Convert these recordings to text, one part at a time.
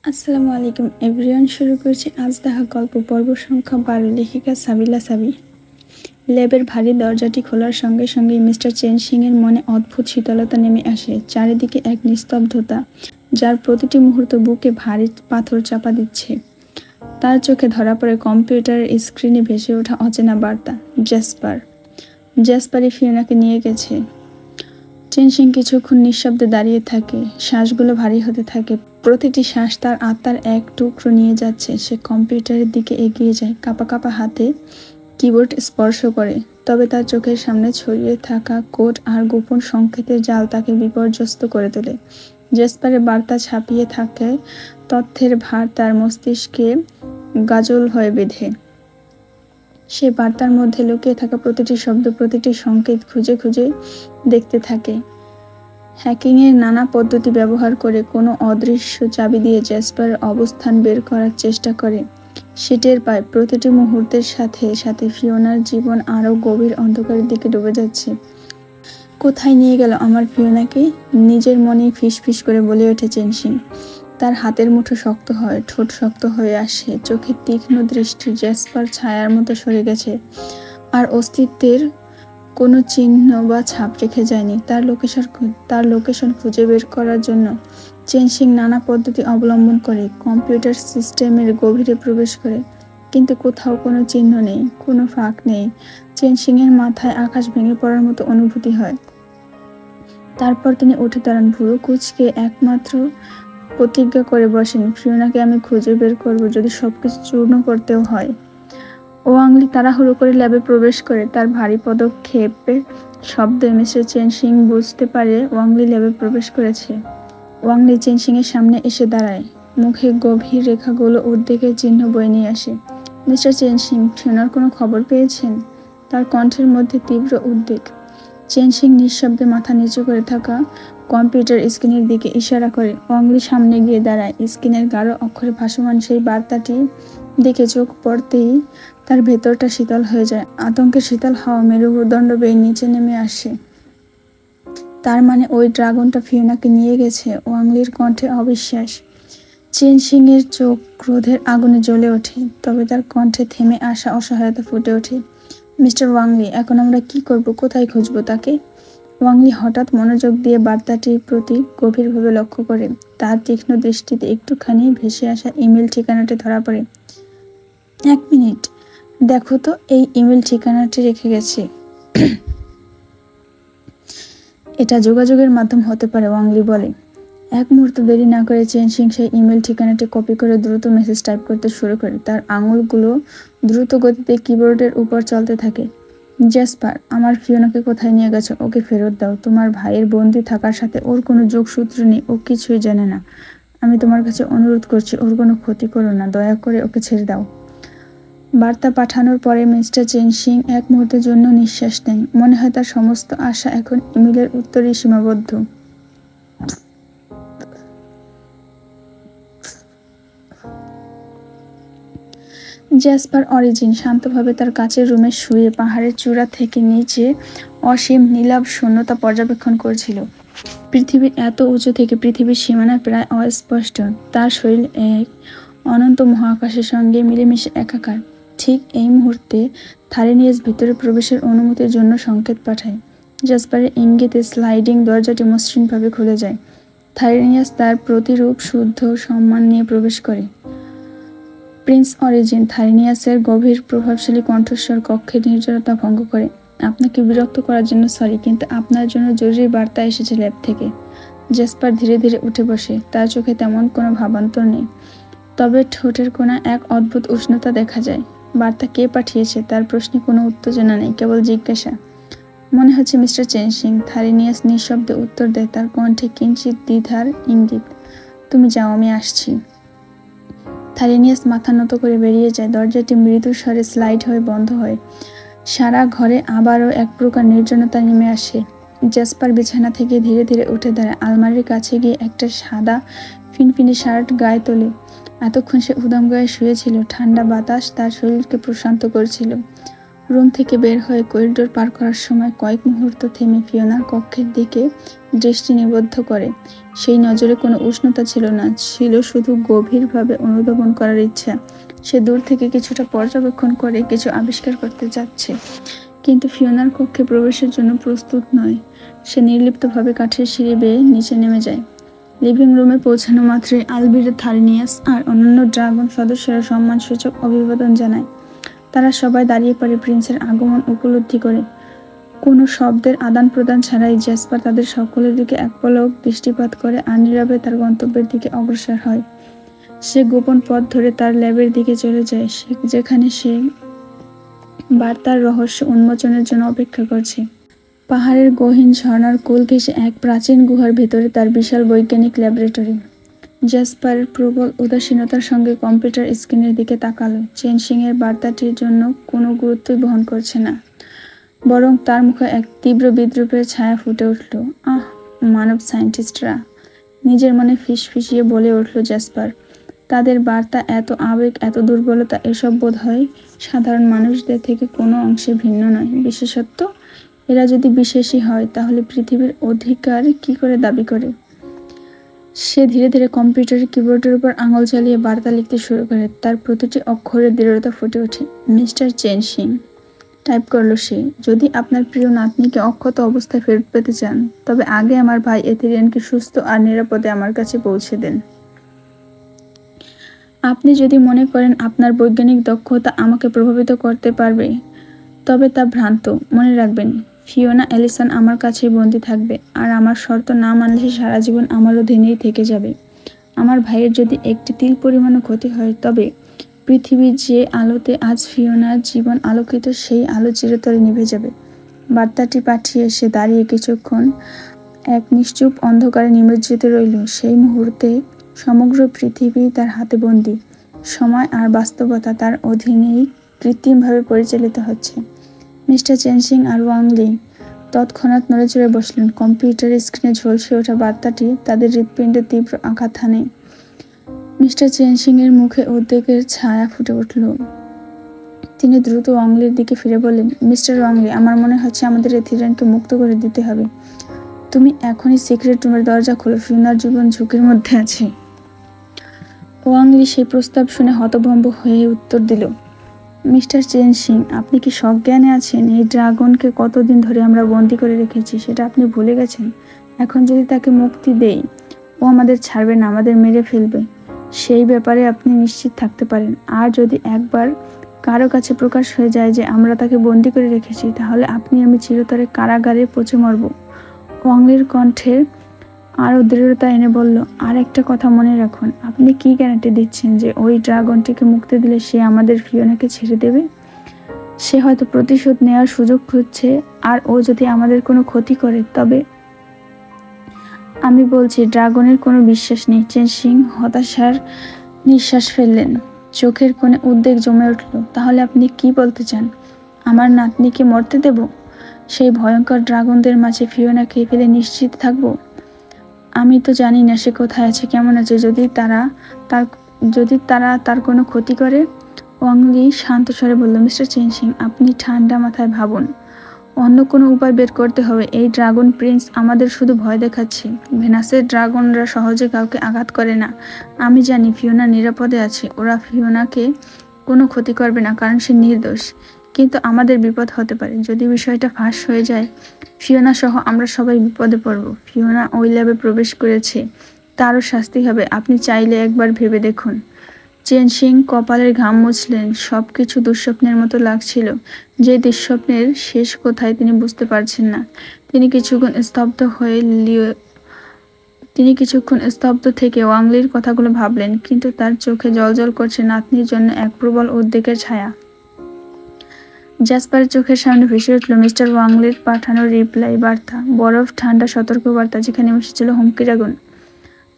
আসসালামু আলাইকুম এভরিওয়ান। শুরু করছি আজ দেখা গল্প পর্ব সংখ্যা 12। লেখিকা সাবিলা সাবি। ল্যাবের ভারী দরজাটি খোলার সঙ্গে সঙ্গেই মিস্টার চেন সিং এর মনে অদ্ভুত শীতলতা নেমে আসে। চারিদিকে এক নিস্তব্ধতা, যার প্রতিটি মুহূর্ত বুকে ভারী পাথর চাপা দিচ্ছে। তার চোখে ধরা পড়ে কম্পিউটারের স্ক্রিনে ভেসে ওঠা অচেনা বার্তা, জ্যাসপার। জ্যাসপারই ফিওনাকে নিয়ে গেছে। চেন সিং কিছুক্ষণ নিঃশব্দে দাঁড়িয়ে থাকে, শ্বাসগুলো ভারী হতে থাকে। প্রতিটি শ্বাস তার আত্মার এক টুকরো নিয়ে যাচ্ছে। সে কম্পিউটারের দিকে এগিয়ে যায়, কাঁপা কাঁপা হাতে কিবোর্ড স্পর্শ করে। তবে তার চোখের সামনে ছড়িয়ে থাকা কোড আর গোপন সংকেতের জাল তাকে বিপর্যস্ত করে তোলে। জেসপারের বার্তা ছাপিয়ে থাকে, তথ্যের ভার তার মস্তিষ্কে গাজল হয়ে বেঁধে। সে বার্তার মধ্যে লুকিয়ে থাকা প্রতিটি শব্দ, প্রতিটি সংকেত খুঁজে খুঁজে দেখতে থাকে। হ্যাকিংয়ের নানা পদ্ধতি ব্যবহার করে কোনো অদৃশ্য চাবি দিয়ে জ্যাসপারের অবস্থান বের করার চেষ্টা করে। সে টের পায় প্রতিটি মুহূর্তের সাথে সাথে ফিওনার জীবন আরও গভীর অন্ধকারের দিকে ডুবে যাচ্ছে। কোথায় নিয়ে গেল আমার ফিওনাকে? নিজের মনেই ফিসফিস করে বলে ওঠে চেন সিং। তার হাতের মুঠো শক্ত হয়, ঠোঁট শক্ত হয়ে আসে, চোখের তীক্ষ্ণ দৃষ্টি জ্যাসপার ছায়ার মতো সরে গেছে, আর অস্তিত্বের কোনো চিহ্ন বা ছাপ রেখে যায়নি। তার লোকেশন খুঁজে বের করার জন্য চেন সিং নানা পদ্ধতি অবলম্বন করে, কম্পিউটার সিস্টেমের গভীরে প্রবেশ করে, কিন্তু কোথাও কোনো চিহ্ন নেই, কোনো ফাঁক নেই। চেন সিং এর মাথায় আকাশ ভেঙে পড়ার মতো অনুভূতি হয়। তারপর তিনি উঠে দাঁড়ান, ভুরু কুঁচকে একমাত্র প্রতিজ্ঞা করে বসেন, ফিওনাকে আমি খুঁজে বের করব, যদি সবকিছু চূর্ণ করতেও হয়। ওয়াংলি তাড়াহুড়ো করে ল্যাবে প্রবেশ করে। তার ভারী পদক্ষেপের শব্দে মিস্টার চেন সিং বুঝতে পারে ওয়াংলি ল্যাবে প্রবেশ করেছে। ওয়াংলি চেন সিং এর সামনে এসে দাঁড়ায়, মুখে গভীর রেখাগুলো উদ্বেগের চিহ্ন বয়ে নিয়ে আসে। মিস্টার চেন সিং, ফিওনার কোনো খবর পেয়েছেন? তার কণ্ঠের মধ্যে তীব্র উদ্বেগ। চেন সিং নিঃশব্দে মাথা নিচু করে থাকা কম্পিউটার স্ক্রিনের দিকে ইশারা করে। ওয়াংলি সামনে গিয়ে দাঁড়ায়। স্ক্রিনের গাঢ় অক্ষরে ভাসমান সেই বার্তাটি দিকে চোখ পড়তেই তার ভেতরটা শীতল হয়ে যায়। আতঙ্কের শীতল হাওয়া মেরুদণ্ড বেয়ে নিচে নেমে আসে। তার মানে ওই ড্রাগনটা ফিওনাকে নিয়ে গেছে। ওয়াংলির কণ্ঠে অবিশ্বাস। চেন সিং এর চোখ ক্রোধের আগুনে জ্বলে ওঠে, তবে তার কণ্ঠে থেমে আসা অসহায়তা ফুটে ওঠে। মিস্টার ওয়াংলি, এখন আমরা কি করব? কোথায় খুঁজবো তাকে? ওয়াংলি হঠাৎ মনোযোগ দিয়ে বার্তাটির প্রতি গভীরভাবে লক্ষ্য করে। তার তীক্ষ্ণ দৃষ্টিতে একটুখানি ভেসে আসা ইমেল ঠিকানাটি ধরা পড়ে। 1 মিনিট, দেখো তো, এই ইমেল ঠিকানাটি রেখে গেছে। এটা যোগাযোগের মাধ্যম হতে পারে, ওয়াংলি বলে। এক মুহূর্ত দেরি না করে চেন সিং সেই ইমেল ঠিকানাটি কপি করে দ্রুত মেসেজ টাইপ করতে শুরু করে। তার আঙুলগুলো দ্রুত গতিতে কিবোর্ডের উপর চলতে থাকে। জ্যাসপার, আমার ফিওনাকে কোথায় নিয়ে গেছো? ওকে ফেরত দাও। তোমার ভাইয়ের বন্দি থাকার সাথে ওর কোনো যোগসূত্র নেই, ও কিছুই জানে না। আমি তোমার কাছে অনুরোধ করছি, ওর কোনো ক্ষতি করো না, দয়া করে ওকে ছেড়ে দাও। বার্তা পাঠানোর পরে মিস্টার চেন সিং এক মুহূর্তের জন্য নিঃশ্বাস নেয়। মনে হয় তার সমস্ত আশা এখন ইমেলের উত্তরেই সীমাবদ্ধ। জ্যাসপার অরিজিন শান্তভাবে তার কাছের রুমে শুয়ে পাহাড়ের চূড়া থেকে নিচে অসীম নীলাভ শূন্যতা পর্যবেক্ষণ করছিল। পৃথিবীর এত উঁচু থেকে পৃথিবীর সীমানা প্রায় অস্পষ্ট। তার শরীর এক অনন্ত মহাকাশের সঙ্গে মিলেমিশে একাকার। ঠিক এই মুহূর্তে থারিনিয়াস ভিতরে প্রবেশের অনুমতির জন্য সংকেত পাঠায়। জ্যাসপারের ইঙ্গিতে স্লাইডিং দরজাটি মসৃণভাবে খুলে যায়। থারিনিয়াস তার প্রতিরূপ শুদ্ধ সম্মান নিয়ে প্রবেশ করে। প্রিন্স অরিজিন, থারিনিয়াসের গভীর প্রভাবশালী কণ্ঠস্বর কক্ষের নির্জনতা ভঙ্গ করে। আপনাকে বিরক্ত করার জন্য সরি, কিন্তু আপনার জন্য জরুরি বার্তা এসেছে ল্যাব থেকে। জ্যাসপার ধীরে ধীরে উঠে বসে। তার চোখে তেমন কোনো ভাবান্তর নেই, তবে ঠোঁটের কোণা এক অদ্ভুত উষ্ণতা দেখা যায়। বার্তা কে পাঠিয়েছে? তার প্রশ্নে কোনো উত্তেজনা নেই, কেবল জিজ্ঞাসা। মনে হচ্ছে মিস্টার চেন সিং। থারিনিয়াস নিঃশব্দে উত্তর দেয়, তার কণ্ঠে কিঞ্চিৎ দ্বিধার ইঙ্গিত। তুমি যাও, আমি আসছি। থারিনিয়াস মাথা নত করে বেরিয়ে যায়। দরজাটি মৃদু স্বরে স্লাইড হয়ে বন্ধ হয়। সারা ঘরে আবারও এক প্রকার নির্জনতা নেমে আসে। জ্যাসপার বিছানা থেকে ধীরে ধীরে উঠে দাঁড়ায়। আলমারির কাছে গিয়ে একটা সাদা ফিনফিনে শার্ট গায়ে তোলে। এতক্ষণ সে উদাম গায়ে শুয়েছিল। ঠান্ডা বাতাস তার শরীরকে প্রশান্ত করছিল। রুম থেকে বের হয়ে করিডোর পার করার সময় কয়েক মুহূর্ত থেমে ফিওনার কক্ষের দিকে দৃষ্টি নিবদ্ধ করে। সেই নজরে কোনো উষ্ণতা ছিল না, ছিল শুধু গভীরভাবে অনুধাবন করার ইচ্ছা। সে দূর থেকে কিছুটা পর্যবেক্ষণ করে কিছু আবিষ্কার করতে যাচ্ছে, কিন্তু ফিওনার কক্ষে প্রবেশের জন্য প্রস্তুত নয়। সে নির্লিপ্তভাবে কাঠের সিঁড়ি বেয়ে নিচে নেমে যায়। লিভিং রুমে পৌঁছানো মাত্রই আলবিরে থারিনিয়াস আর অন্যান্য ড্রাগন সদস্যরা সম্মানসূচক অভিবাদন জানায়। তারা সবাই দাঁড়িয়ে পড়ে প্রিন্সের আগমন উপলব্ধি করে। কোনো শব্দের আদান প্রদান ছাড়াই জ্যাসপার তাদের সকলের দিকে এক পলক দৃষ্টিপাত করে আর নীরবে তার গন্তব্যের দিকে অগ্রসর হয়। সে গোপন পথ ধরে তার ল্যাবের দিকে চলে যায়, যেখানে সে বার্তার রহস্য উন্মোচনের জন্য অপেক্ষা করছে। পাহাড়ের গহীন ঝর্ণার কোল ঘেঁষে এক প্রাচীন গুহার ভেতরে তার বিশাল বৈজ্ঞানিক ল্যাবরেটরি। জ্যাসপার প্রবল উদাসীনতার সঙ্গে কম্পিউটার স্ক্রিনের দিকে তাকালো। চেনশিংয়ের বার্তাটির জন্য কোনো গুরুত্বই বহন করছে না, বরং তার মুখে এক তীব্র বিদ্রুপের ছায়া ফুটে উঠল। আহ, মানব সায়েন্টিস্টরা, নিজের মনে ফিসফিসিয়ে বলে উঠল জ্যাসপার। তাদের বার্তা এত আবেগ, এত দুর্বলতা, এসব বোধ হয় সাধারণ মানুষদের থেকে কোনো অংশে ভিন্ন নয়। বিশেষত্ব, এরা যদি বিশেষই হয় তাহলে পৃথিবীর অধিকার কি করে দাবি করে? সে ধীরে ধীরে কম্পিউটারের কিবোর্ডের উপর আঙুল চালিয়ে বার্তা লিখতে শুরু করে। তার প্রতিটি অক্ষরের দৃঢ়তা ফুটে ওঠে। মিস্টার চেনশিং, টাইপ করল সে, যদি আপনার প্রিয় নাতনিকে অক্ষত অবস্থায় ফেরত পেতে চান, তবে আগে আমার ভাই এথেরিয়ানকে সুস্থ আর নিরাপদে আমার কাছে পৌঁছে দেন। আপনি যদি মনে করেন আপনার বৈজ্ঞানিক দক্ষতা আমাকে প্রভাবিত করতে পারবে, তবে তা ভ্রান্ত। মনে রাখবেন, ফিওনা এলিসন আমার কাছেই বন্দী থাকবে, আর আমার শর্ত না মানলে সে সারা জীবন আমার অধীনেই থেকে যাবে। আমার ভাইয়ের যদি একটি তিল পরিমাণও ক্ষতি হয়, তবে পৃথিবী যে আলোতে আজ ফিওনার জীবন আলোকিত, সেই আলো চিরতরে নিভে যাবে। বার্তাটি পাঠিয়ে সে দাঁড়িয়ে কিছুক্ষণ এক নিশ্চুপ অন্ধকারে নিমজ্জিত রইল। সেই মুহূর্তে সমগ্র পৃথিবী তার হাতে বন্দী। সময় আর বাস্তবতা তার অধীনেই কৃত্রিমভাবে পরিচালিত হচ্ছে। মিস্টার চেনশিং আর ওয়াংলি তৎক্ষণাৎ নড়েচড়ে বসলেন। কম্পিউটারের স্ক্রিনে ঝলসে ওঠা বার্তাটি তাদের হৃৎপিণ্ডে তীব্র আঘাত হানে। মিস্টার চেনশিংয়ের মুখে উদ্বেগের ছায়া ফুটে উঠল। তিনি দ্রুত ওয়াংলির দিকে ফিরে বললেন, মিস্টার ওয়াংলি, আমার মনে হচ্ছে আমাদের এথেরিয়ানকে মুক্ত করে দিতে হবে। তুমি এখনই সিক্রেট রুমের দরজা খোলো, ফিওনার জীবন ঝুঁকির মধ্যে আছে। ওয়াংলি সেই প্রস্তাব শুনে হতভম্ব হয়ে উত্তর দিল, মিস্টার চেনশিং, আপনি কি সজ্ঞানে আছেন? এই ড্রাগনকে কতদিন ধরে আমরা বন্দি করে রেখেছি সেটা আপনি ভুলে গেছেন? এখন যদি তাকে মুক্তি দেই, ও আমাদের ছাড়বে না, আমাদের মেরে ফেলবে। সেই ব্যাপারে আপনি নিশ্চিত থাকতে পারেন। আর যদি একবার কারো কাছে প্রকাশ হয়ে যায় যে আমরা তাকে বন্দি করে রেখেছি, তাহলে আপনি আমি চিরতরে কারাগারে পচে মরব। ওয়াংলির কণ্ঠে আরও দৃঢ়তা এনে বলল, আর একটা কথা মনে রাখুন, আপনি কি গ্যারান্টি দিচ্ছেন যে ওই ড্রাগনটিকে মুক্তি দিলে সে আমাদের ফিওনাকে ছেড়ে দেবে? সে হয়তো প্রতিশোধ নেওয়ার সুযোগ খুঁজছে, আর ও যদি আমাদের কোনো ক্ষতি করে, তবে আমি বলছি ড্রাগনের কোনো বিশ্বাস নেই। চেনশিং হতাশার নিঃশ্বাস ফেললেন। চোখের কোণে উদ্বেগ জমে উঠল। তাহলে আপনি কি বলতে চান? আমার নাতনিকে মরতে দেব? সেই ভয়ঙ্কর ড্রাগনদের মাঝে ফিওনাকে ফেলে নিশ্চিত থাকবো? আমি তো জানি না সে কোথায় আছে, কেমন আছে। যদি তারা তার কোনো ক্ষতি করে? ওয়াংলি শান্ত স্বরে বলল, মিস্টার চেনশিং, আপনি ঠান্ডা মাথায় ভাবুন। অন্য কোনো উপায় বের করতে হবে। এই ড্রাগন প্রিন্স আমাদের শুধু ভয় দেখাচ্ছে। ভেনাসের ড্রাগনরা সহজে কাউকে আঘাত করে না। আমি জানি ফিওনা নিরাপদে আছে। ওরা ফিওনাকে কোনো ক্ষতি করবে না, কারণ সে নির্দোষ। কিন্তু আমাদের বিপদ হতে পারে। যদি বিষয়টা ফাঁস হয়ে যায়, ফিওনা সহ আমরা সবাই বিপদে পড়ব। ফিওনা ওই ল্যাবে প্রবেশ করেছে, তারও শাস্তি হবে। আপনি চাইলে একবার ভেবে দেখুন। চেনশিং কপালের ঘাম মুছলেন। সবকিছু দুঃস্বপ্নের মতো লাগছিল। যে দুঃস্বপ্নের শেষ কোথায় তিনি বুঝতে পারছেন না। তিনি কিছুক্ষণ স্তব্ধ থেকে ওয়াংলির কথাগুলো ভাবলেন, কিন্তু তার চোখে জ্বলজ্বল করছে নাতনির জন্য এক প্রবল উদ্বেগের ছায়া। জ্যাসপারের চোখের সামনে ভেসে উঠল মিস্টার ওয়াংলির পাঠানো রিপ্লাই বার্তা, বরফ ঠান্ডা সতর্ক বার্তা, যেখানে মিশেছিল হুমকির আগুন।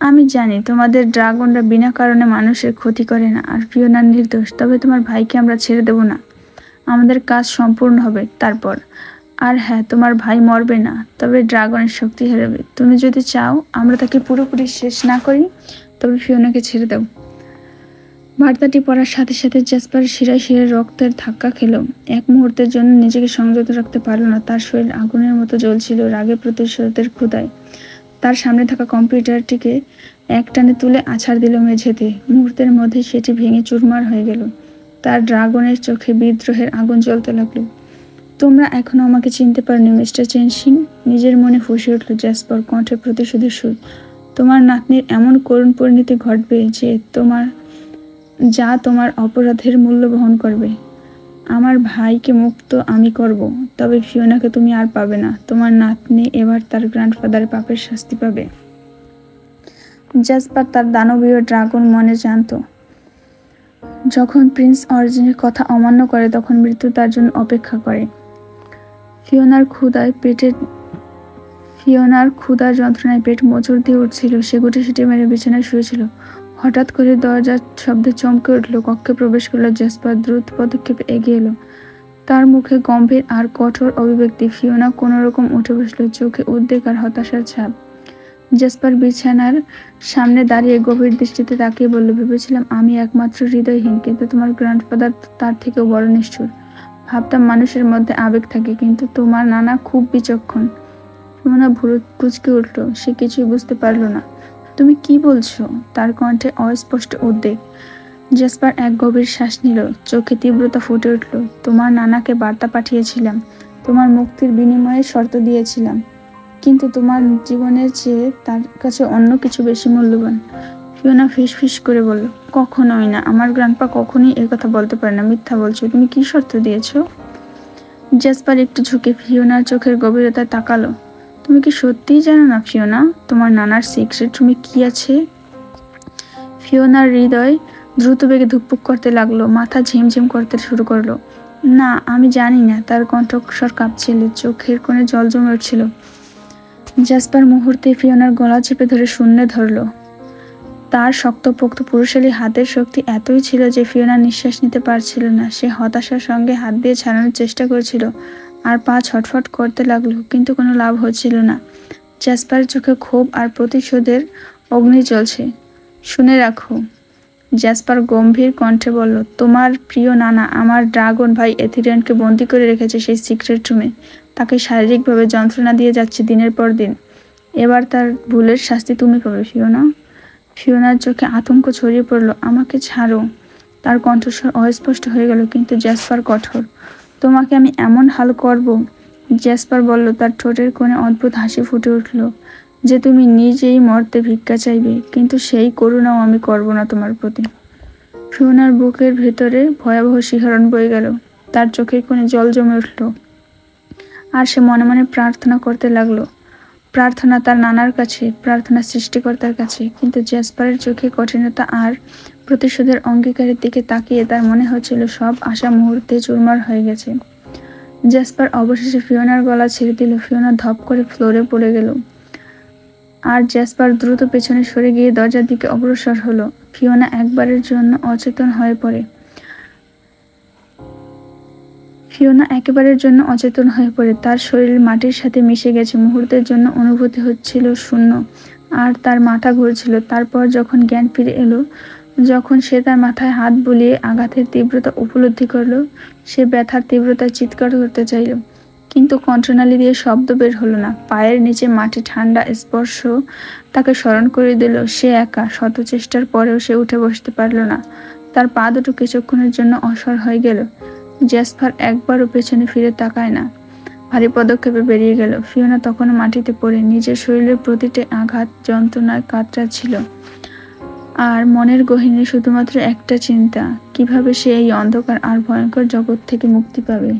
আমি জানি তোমাদের ড্রাগনরা বিনা কারণে মানুষের ক্ষতি করে না, আর ফিওনা নির্দোষ। তবে তোমার ভাইকে আমরা ছেড়ে দেব না। আমাদের কাজ সম্পূর্ণ হবে তারপর। আর হ্যাঁ, তোমার ভাই মরবে না, তবে ড্রাগনের শক্তি হারাবে। তুমি যদি চাও আমরা তাকে পুরোপুরি শেষ না করি, তবে ফিওনাকে ছেড়ে দাও। বার্তাটি পড়ার সাথে সাথে জ্যাসপার শিরায় শিরায় রক্তের ধাক্কা খেল। এক মুহূর্তের জন্য নিজেকে সংযত রাখতে পারল না। তার শরীর আগুনের মতো জ্বলছিল রাগে, প্রতিশোধের ক্ষুধায়। তার সামনে থাকা কম্পিউটারটিকে একটানে তুলে আছাড় দিল মেঝেতে। মুহূর্তের মধ্যে সেটি ভেঙে চুরমার হয়ে গেল। তার ড্রাগনের চোখে বিদ্রোহের আগুন জ্বলতে লাগলো। তোমরা এখনো আমাকে চিনতে পারোনি মিস্টার চেনসিং, নিজের মনে ফুঁসে উঠল জ্যাসপার, কণ্ঠে প্রতিশোধের সুর। তোমার নাতনির এমন করুণ পরিণতি ঘটবে যা তোমার অপরাধের মূল্য বহন করবে। আমার ভাইকে মুক্ত আমি করব, তবে ফিওনাকে তুমি আর পাবে না। তোমার নাতনি এবার তার গ্র্যান্ডফাদারের পাপের শাস্তি পাবে। জ্যাসপার তার দানবীয় ড্রাগন মনে জানত, যখন প্রিন্স অরিজিনের কথা অমান্য করে তখন মৃত্যু তার জন্য অপেক্ষা করে। ফিওনার ক্ষুধার যন্ত্রণায় পেট মোচড় দিয়ে উঠছিল। সে গুটিসুটি মেরে বিছানায় শুয়েছিল। হঠাৎ করে দরজার শব্দে চমকে উঠল। কক্ষে প্রবেশ করল জ্যাসপার। দ্রুত পদক্ষেপে এগিয়ে এলো। তার মুখে গম্ভীর আর কঠোর অভিব্যক্তি। ফিওনা কোনোরকম উঠে বসল, চোখে উদ্বেগ আর হতাশার ছাপ। জ্যাসপার বিছানার সামনে দাঁড়িয়ে গভীর দৃষ্টিতে তাকিয়ে বলল, ভেবেছিলাম আমি একমাত্র হৃদয়হীন, কিন্তু তোমার গ্র্যান্ডফাদার তার থেকেও বড় নিষ্ঠুর। ভাবতাম মানুষের মধ্যে আবেগ থাকে, কিন্তু তোমার নানা খুব বিচক্ষণ। ফিওনা ভুরু কুঁচকে উঠল। সে কিছুই বুঝতে পারল না। তুমি কি বলছো? তার কণ্ঠে অস্পষ্ট উদ্বেগ। জ্যাসপার এক গভীর শ্বাস নিল। চোখে তীব্রতা ফুটে উঠল। তোমার নানাকে বার্তা পাঠিয়েছিলাম, তোমার মুক্তির বিনিময়ে শর্ত দিয়েছিলাম, কিন্তু তোমার জীবনের চেয়ে তার কাছে অন্য কিছু বেশি মূল্যবান। ফিওনা ফিসফিস করে বলল, কখনোই না। আমার গ্র্যান্ডপা কখনোই এই কথা বলতে পারে না। মিথ্যা বলছো। তুমি কি শর্ত দিয়েছো? জ্যাসপার একটু ঝুঁকে ফিওনার চোখের গভীরতায় তাকালো। তুমি কি সত্যিই জানো না ফিওনা, তোমার নানার সিক্রেট রুমে কি আছে? ফিওনার হৃদয় দ্রুত বেগে ধুকপুক করতে লাগলো, মাথা ঝিমঝিম করতে শুরু করলো। না, আমি জানি না। তার কণ্ঠস্বর কাঁপছিল, চোখের কোণে জল জমে উঠছিল। জ্যাসপার মুহূর্তে ফিওনার গলা চেপে ধরে শূন্যে ধরল। তার শক্তপোক্ত পুরুষালী হাতের শক্তি এতই ছিল যে ফিওনা নিঃশ্বাস নিতে পারছিল না। সে হতাশার সঙ্গে হাত দিয়ে ছাড়ানোর চেষ্টা করছিল, আর পা ছটফট করতে লাগলো, কিন্তু কোনো লাভ হচ্ছিল না। জ্যাসপারের চোখে ক্ষোভ আর প্রতিশোধের অগ্নি জ্বলছে। শুনে রাখো, জ্যাসপার গম্ভীর কণ্ঠে বলল, তোমার প্রিয় নানা আমার ড্রাগন ভাই এথিরিয়নকে বন্দী করে রেখেছে সেই সিক্রেট রুমে। তাকে শারীরিকভাবে যন্ত্রণা দিয়ে যাচ্ছে দিনের পর দিন। এবার তার ভুলের শাস্তি তুমি পাবে ফিওনা। ফিওনার চোখে আতঙ্ক ছড়িয়ে পড়ল। আমাকে ছাড়ো। তার কণ্ঠস্বর অস্পষ্ট হয়ে গেল, কিন্তু জ্যাসপার কঠোর। তোমাকে আমি এমন হাল করব, জ্যাসপার বলল, তার ঠোঁটের কোণে অদ্ভুত হাসি ফুটে উঠল, যে তুমি নিজেই মরতে ভিক্ষা চাইবে, কিন্তু সেই করুণাও আমি করব না তোমার প্রতি। ফিওনার বুকের ভেতরে ভয়াবহ শিহরণ বয়ে গেল। তার চোখের কোণে জল জমে উঠল, আর সে মনে মনে প্রার্থনা করতে লাগলো। প্রার্থনা তার নানার কাছে, প্রার্থনা সৃষ্টিকর্তার কাছে। কিন্তু জ্যাসপারের চোখে কঠিনতা আর প্রতিশোধের অঙ্গীকারের দিকে তাকিয়ে তার মনে হচ্ছিল সব আশা মুহূর্তে চুরমার হয়ে গেছে। জ্যাসপার অবশেষে ফিওনার গলা ছেড়ে দিল। ফিওনা ধপ করে ফ্লোরে পড়ে গেল, আর জ্যাসপার দ্রুত পেছনে সরে গিয়ে দরজার দিকে অগ্রসর হলো। ফিওনা একেবারের জন্য অচেতন হয়ে পড়ে। তার শরীর মাটির সাথে মিশে গেছে। মুহূর্তের জন্য অনুভূতি হচ্ছিল শূন্য, আর তার মাথা ঘুরছিল। তারপর যখন জ্ঞান ফিরে এলো, যখন সে তার মাথায় হাত বুলিয়ে আঘাতের তীব্রতা উপলব্ধি করলো, সে ব্যথার তীব্রতায় চিৎকার করতে চাইল, কিন্তু কণ্ঠনালী দিয়ে শব্দ বের হলো না। পায়ের নিচে মাটি ঠান্ডা স্পর্শ তাকে স্মরণ করে দিল সে একা। শত চেষ্টার পরেও সে উঠে বসতে পারল না। তার পা দুটো কিছুক্ষণের জন্য অসর হয়ে গেল। জ্যাসপার একবারও পেছনে ফিরে তাকায় না, ভারী পদক্ষেপে বেরিয়ে গেল। ফিওনা তখনও মাটিতে পড়ে নিজের শরীরের প্রতিটি আঘাত যন্ত্রণায় কাতরাচ্ছিল, আর মনের গহীনে শুধুমাত্র একটা চিন্তা, কিভাবে সে এই অন্ধকার আর ভয়ঙ্কর জগৎ থেকে মুক্তি পাবে।